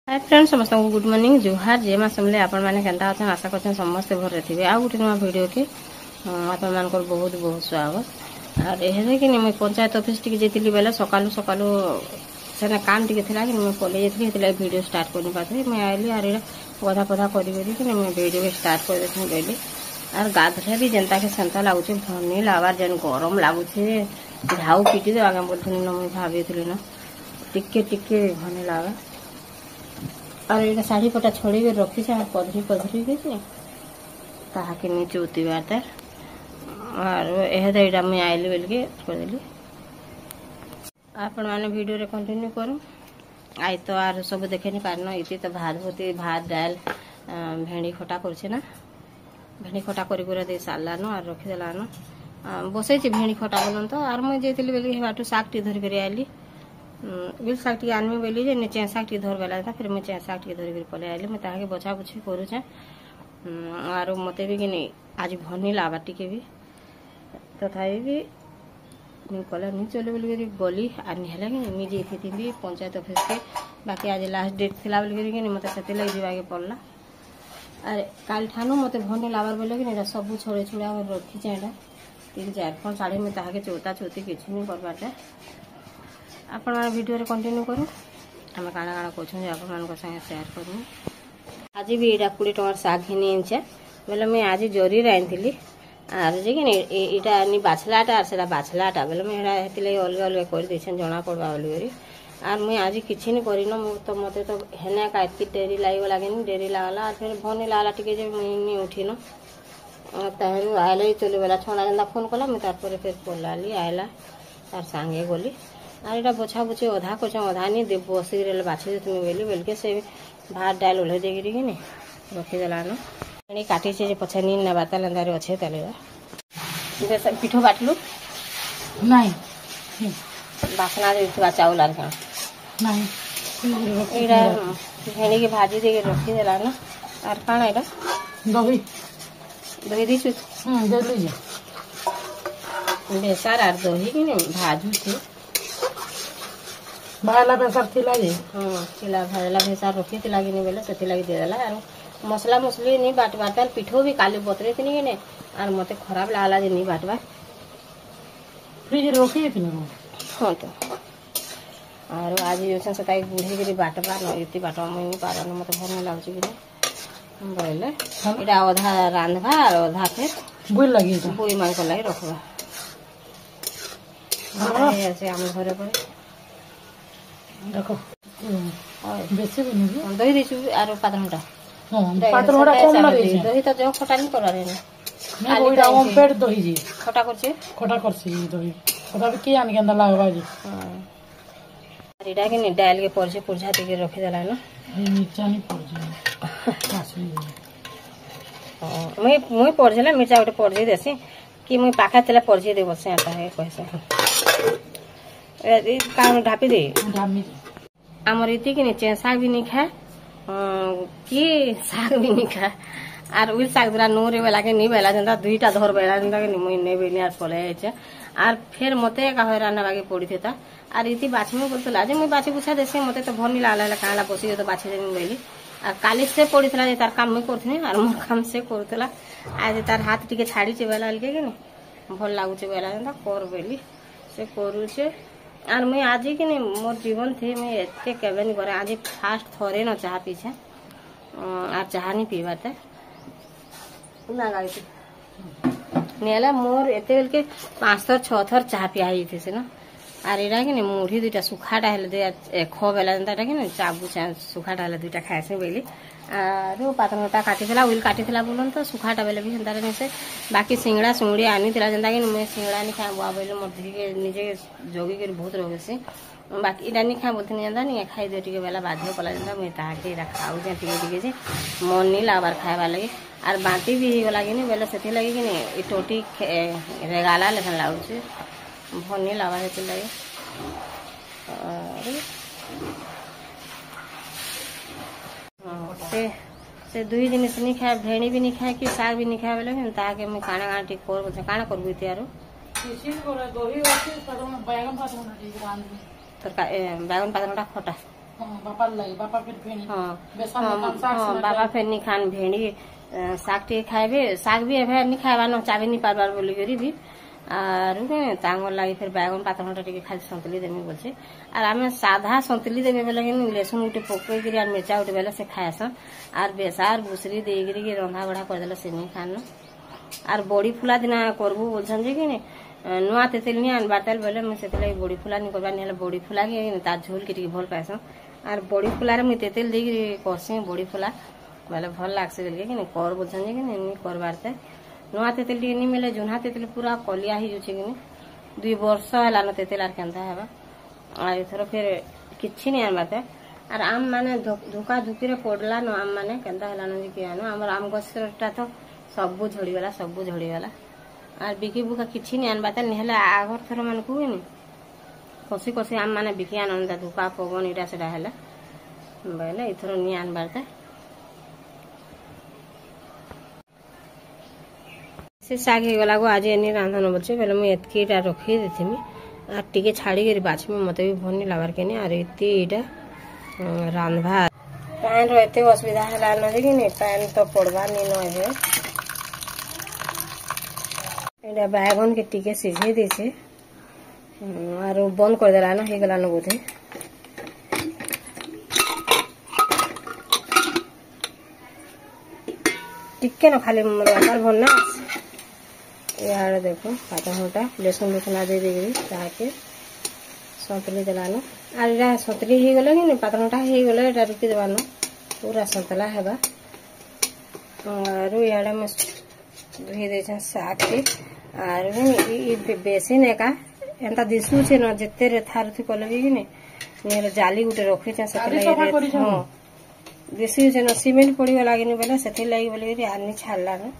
hi friends समस्त good morning जुहार जे माँ समले आपण मैंने केंता अच्छा आशा करते समस्ते भर थे आ गोटे नुआ भिडियो के आपण मान बहुत बहुत स्वागत और यह कि मुझे पंचायत ऑफिस टी जाती बेले सकालू सकालू से काम टी थी कि मुझे पलि जाती वीडियो स्टार्ट कर पाती मुझे आइली आर गधा पधा कर वीडियो स्टार्ट कर देती और गाधरे भी जनता के सेंता लगुच भनी लबार जेन गरम लगुचे झाऊ पिटी देवा बोलती ना मुझे भाभी थी ना टिके भनी लगा और ये शाढ़ी पटा छोड़ी के रखी पधरी पधरी के ताकि नहीं चौथी बार और यह मुझे आइली बोल के करदेली आपण मैंने वीडियो रे कंटिन्यू करूँ आई तो आर सब देखे नहीं पारन इति तो भात भूति भात डाल भेड़ी खटा कर भेड़ी खटा कर दे सारान और रखीदेलान बसई भेड़ी खटा बोलन तो आर मुझे बोली बाटू शाग टी धरिक आइली बिल शाग टी आनमी बोली जे चें शाग टी धर बेला था फिर मुझे चें शाग टी धरिक पलि आइली मुझे ताके बछा बुछी करुचे आर मते भी कि आज भनी लाबा टिके भी तथापि भी नहीं कला नहीं चले बोल गली आर निहला कि मुझे थी पंचायत ऑफिस के बाकी आज लास्ट डेट थिला बोल कि मत से लगे जावाके पड़ला अरे काल ठानु मत भनी लाबार बोले कि सब छोड़े छुड़ा रखी चाहे 3-4 खंड शाढ़ी में ताके चौता चौथी किसी नहीं करवाटे आपण मैंने वीडियो रे कंटिन्यू करूँ आम काଣା काଣା कहूँ आप संगे सेयार करूँ आज भी यहाँ 20 टकर शाग घिनी आनचे बोले मुझे आज जरी आनी आर जे कि बाछलाटा आर से बाछलाटा बोले मुझे अलग अलग कर देछन जना पड़वा बोली आर मुझे आज किसी नहीं करन तो मत तो हेने का डेरी लगला कि डेरी लगला और फिर भनी लगला टे मुझे उठिन तार आइला चली गला छना जेनता फोन कला मुझे तार फिर पलाली आइला तार सांगे गली आर यहाँ बछा बुछी अधा कर अधा नहीं दे बसिक बाछी तुम बोल के से भात डाल ओल्हे देकर कि रखीदेलान काटी पछे नी नवा तेल अच्छे तेल पिठो बाटलु नहीं बासना देवा चाउल आर क्या भेड़ी के भाजी दे रखीदेलान आर काଣା यहाँ दही दही दी बेसार आर दही कि भाजू थी भाला बेसार थिला जे थिला भाला बेसार रखी थिला कि बेले से लगी देदेला आर मसला मसली नहीं बाटबार पिठो भी काली बतरे थी कि आर मते खराब लागला जे नहीं बाटबार फ्रिज रखी थी हाँ तो और आज जो से बुढ़ी कर बाटबा न बाटवा मुझे नहीं पार मत भर नहीं लगुच कि बोले यहाँ अधा रांधबा और अधा फिर बुई लगी बुई मांग लगे रखबा आम घर पर देखो बेसी भी नहीं दही दीचु आर पातरटा पातरटा कम लगे दही तो जो खटा नहीं करवार मैं ओइडा ओमपेट दही जी खटा करछे दही खटा भी के आन केंदा लागबा जी अरे इडा के नहीं डाल के परछे पुरझा के रखी देला ना मिर्चा नहीं परछे मुई परझेला मिर्चा गोटे परझे देसी कि मुई पाखा तेला परझे दे बसे आता है कैसे ए काम ढापी दे आमर इति कि नहीं शाग भी नहीं खाए कि शाग भी नहीं खाए आर उल शाग दूरा नूरे बेला के नहीं बेला जनता 2टा धर बेला जनता के मुई नहीं बेली आर पले जाए आर फिर मते का हैरान बागे पड़ी थे आर इति बाछी में बोलते जे मुई बाछी पूछा देसे मते तो भर नहीं लागला काला बसी तो बाछी देमी बेली आर काली से पड़ी थला जे तार काम मुई करथनी आर मोर काम से करथला आज तार हाथ टिके छाड़ी छे बेला के नहीं भल लागु छे बेला जनता कर बेली से करू छे आर मुई आज कि नहीं मोर जीवन थी मुझे एते केबे नहीं करे आज फास्ट थोड़े न चाह पीछे आर चाह नहीं पीवा थे ना गाई नेला मोर एते बेल के 5 थर 6 थर चाह पियाई थे से ना आर इरा कि नहीं मुढ़ी 2टा सुखाटा हेले दे खो बेला जनता कि नहीं चाबू सुखाटा हेले 2टा खाए से बेली आरो पातनटा काटी थला उल काटी थला बोलन तो सुखाटा बेले भी जनता नहीं से बाकी सिंगड़ा सुंगड़ी आनी थला जनता कि मैं सिंगड़ा नहीं खाए बुआ बेले मोर धी के निजे जोगी कर बहुत रोगे से बाकी इडा नहीं खाए बोलते नहीं जानता नहीं खाई दे टिके बेला बाध्य पला जनता मैं ताके इरा खाऊ जे टिके जे मन नहीं लाबार खाए लगे आर बाटी भी ही लगे नहीं बेले से लगे कि नहीं टोटी रेगाला लेखन लागू से भनी लावा है लगे से 2 दिन से नहीं खाए भेड़ी भी नहीं खाए कि शाग भी नहीं खाए बोले ताके मैं काना काना टिक काना करबू यारो बैगन पातरटा खटा बापा लगे बापा फिर भेणी हाँ बेसन में काम साग हाँ से बाबा फेर नी खान भेड़ी शाग टे खाइबे शाग भी एभे नी खाइबा न चाबी नी पारबार बोली करी भी आर तांगर लगी फिर बैगन पातल घंटा टिके खाली सन्तुली देमी बोलছে আর আমি সাদা সন্তলি দেবে বেলে কিন্তু লেসুন উঠে পকাই করি আর মির্চা উঠে বেলে সে খাইসন আর বেসার বুসরি ଦେଇକିରି রন্ধা বড়া କରିଦେଲେ ସେ ନି ଖାନ আর বড়ি ফুলা দিনা করবু বলছন যে কি নুয়া তেতেল নি আনবার তেল বেলে মুই সেতলে বড়ি ফুলা নি করবা নি হলে বড়ি ফুলা কি তার ঝোল কি টিকে ভাল পাইসন আর বড়ি ফুলারে মুই তেতেল ଦେଇକିରି করছি বড়ি ফুলা বেলে ভাল লাগছে বেলে কি কর বলছন যে কি নি করবারতে নুয়া তেতেল টিকে নি মিলে জুনহা তেতেল পুরা কলিয়া হি যাচ্ছে কি 2 ବର୍ଷ ହେଲାନ ତେତେଲ আর କେନ୍ତା ହେବା আর এথর ফের কিচ্ছি নি আনবাতে আর আম মানে ধোকা ধুকিরে পড়লা ন আম মানে কেন্তা হেলান যে কি আনো আমার আম গছটা তো সবু ঝড়িগলা আর বিকি বুকা কিচ্ছি নি আনবাতে নিহলে আগর থর মানে কুইনি কষি কষি আম মানে বিকি আনন্দ ধোকা পবন এটা সেটা হেলা বলে এথর নি আনবাতে से शाग होगला को आज एनी रांधन बोलছে बेले मुझे एतकीटा रखी देथिमी আর টিকে ছাড়ি করি বাছমি মতে भी भल नहीं लबार के और एते इटा रांधवा पैन एते असुविधा है न कि पैन तो पड़वा नहीं न है एटा बैगन के टिके सिझे देছে और बंद कर देला न हे गला न बोधे टिके न खाली मरवार भल ना यार देखो पाता होता लेसुन लुसुना दे देगी ताकि सतली देलानो और इरा सतली ही गले कि पातनटा ही गले एटा रुकी देबानो पूरा सतला हेबा और याडा में धुई दे छ साग के और ई बेसी ने का एंता दिसु छे न जत्ते रे थारथि कले कि ने जाली गुटे रखि छ सतला हां दिसु छे न सीमेंट पड़ी लागिनी बेला सेथि लागि बोली आनी छाड़ला न